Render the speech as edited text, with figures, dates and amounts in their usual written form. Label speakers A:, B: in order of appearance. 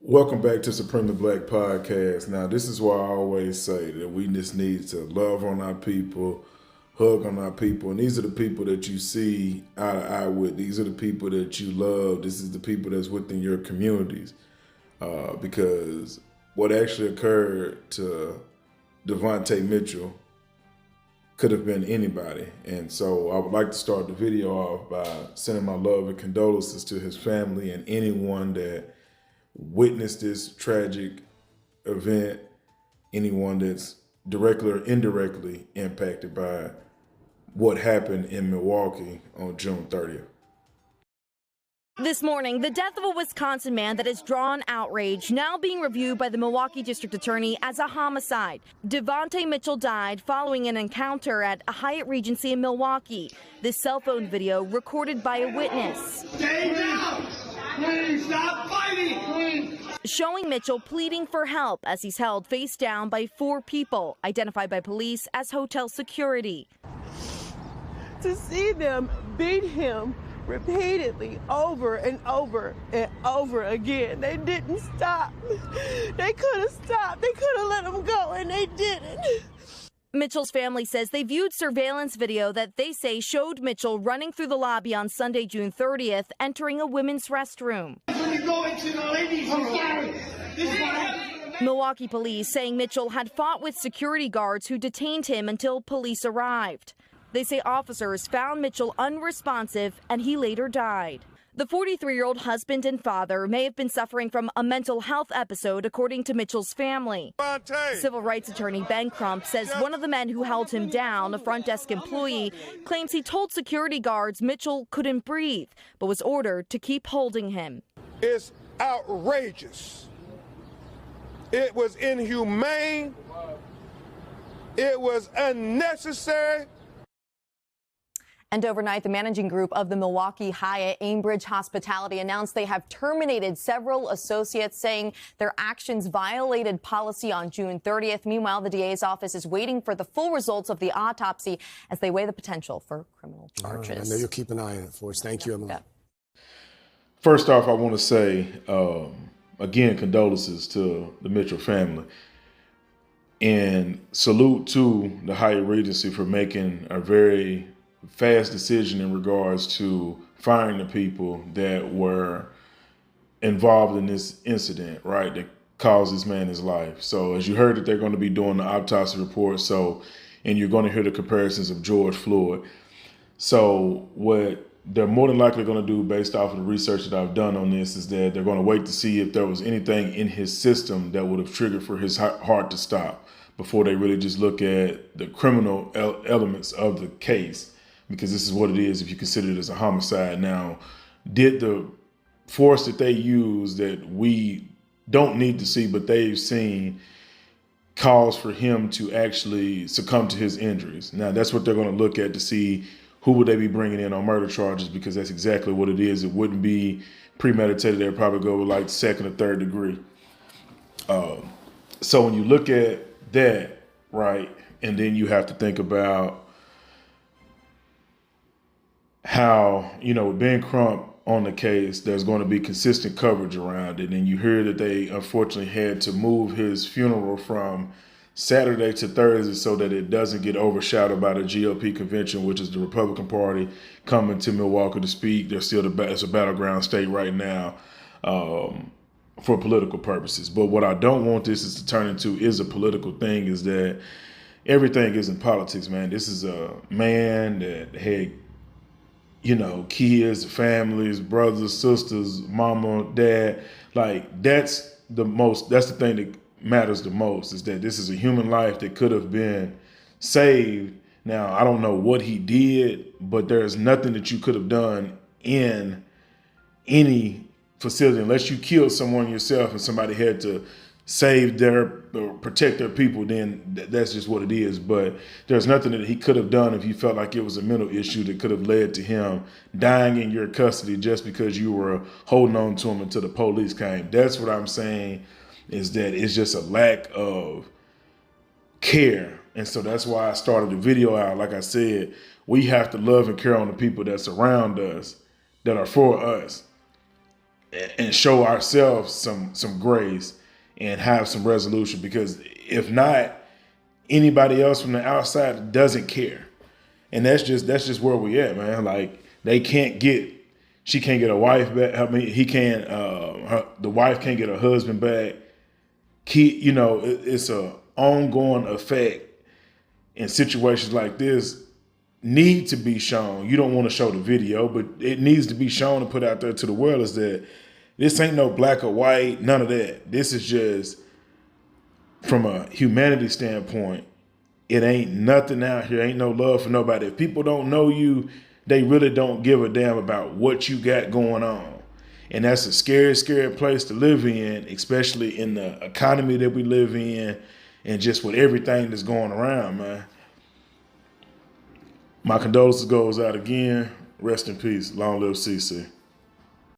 A: Welcome back to Supremely Black Podcast. Now, this is why I always say that we just need to love on our people, hug on our people. And these are the people that you see eye to eye with. These are the people that you love. This is the people that's within your communities. Because what actually occurred to DVontaye Mitchell could have been anybody. And so I would like to start the video off by sending my love and condolences to his family and anyone that witnessed this tragic event, anyone that's directly or indirectly impacted by what happened in Milwaukee on June 30th.
B: This morning, the death of a Wisconsin man that has drawn outrage, now being reviewed by the Milwaukee District Attorney as a homicide. DVontaye Mitchell died following an encounter at a Hyatt Regency in Milwaukee. This cell phone video recorded by a witness.
C: Stay down! Please stop fighting! Please!
B: Showing Mitchell pleading for help as he's held face down by 4 people, identified by police as hotel security.
D: To see them beat him repeatedly over and over and over again. They didn't stop. They could have stopped. They could have let him go, and they didn't.
B: Mitchell's family says they viewed surveillance video that they say showed Mitchell running through the lobby on Sunday, June 30th, entering a women's restroom.
C: When you go into the ladies' room,
B: Milwaukee police saying Mitchell had fought with security guards who detained him until police arrived. They say officers found Mitchell unresponsive and he later died. The 43-year-old husband and father may have been suffering from a mental health episode, according to Mitchell's family. Civil rights attorney Ben Crump says one of the men who held him down, a front desk employee, claims he told security guards Mitchell couldn't breathe, but was ordered to keep holding him.
E: It's outrageous. It was inhumane. It was unnecessary.
F: And overnight, the managing group of the Milwaukee Hyatt Aimbridge Hospitality announced they have terminated several associates, saying their actions violated policy on June 30th. Meanwhile, the DA's office is waiting for the full results of the autopsy as they weigh the potential for criminal charges.
G: Right, I know you'll keep an eye on it for us. Thank you, Emily.
F: Yeah.
A: First off, I want to say, again, condolences to the Mitchell family. And salute to the Hyatt Regency for making a very fast decision in regards to firing the people that were involved in this incident, right, that caused this man his life. So as you heard that they're going to be doing the autopsy report, and you're going to hear the comparisons of George Floyd. So what they're more than likely going to do, based off of the research that I've done on this, is that they're going to wait to see if there was anything in his system that would have triggered for his heart to stop before they really just look at the criminal elements of the case. Because this is what it is if you consider it as a homicide. Now, did the force that they use that we don't need to see, but they've seen, cause for him to actually succumb to his injuries? Now, that's what they're going to look at to see who would they be bringing in on murder charges, because that's exactly what it is. It wouldn't be premeditated. They'd probably go with like 2nd or 3rd degree. So when you look at that, right, and then you have to think about how, with Ben Crump on the case, there's going to be consistent coverage around it. And you hear that they unfortunately had to move his funeral from Saturday to Thursday so that it doesn't get overshadowed by the GOP convention, which is the Republican Party coming to Milwaukee to speak. They're still it's a battleground state right now for political purposes. But what I don't want this is to turn into is a political thing, is that everything isn't politics, man. This is a man that had kids, families, brothers, sisters, mama, dad. Like, that's the thing that matters the most, is that this is a human life that could have been saved. Now, I don't know what he did, but there's nothing that you could have done in any facility unless you killed someone yourself and somebody had to save or protect their people. Then that's just what it is. But there's nothing that he could have done if you felt like it was a mental issue that could have led to him dying in your custody just because you were holding on to him until the police came. That's what I'm saying, is that it's just a lack of care. And so that's why I started the video out. Like I said, we have to love and care on the people that surround us, that are for us. and show ourselves some grace and have some resolution, because if not, anybody else from the outside doesn't care. And that's just where we at, man. Like, she can't get a wife back. I mean, the wife can't get her husband back. It's a ongoing effect, and situations like this need to be shown. You don't want to show the video, but it needs to be shown and put out there to the world, is that this ain't no black or white, none of that. This is just, from a humanity standpoint, it ain't nothing out here. Ain't no love for nobody. If people don't know you, they really don't give a damn about what you got going on. And that's a scary, scary place to live in, especially in the economy that we live in and just with everything that's going around, man. My condolences goes out again. Rest in peace. Long live CC.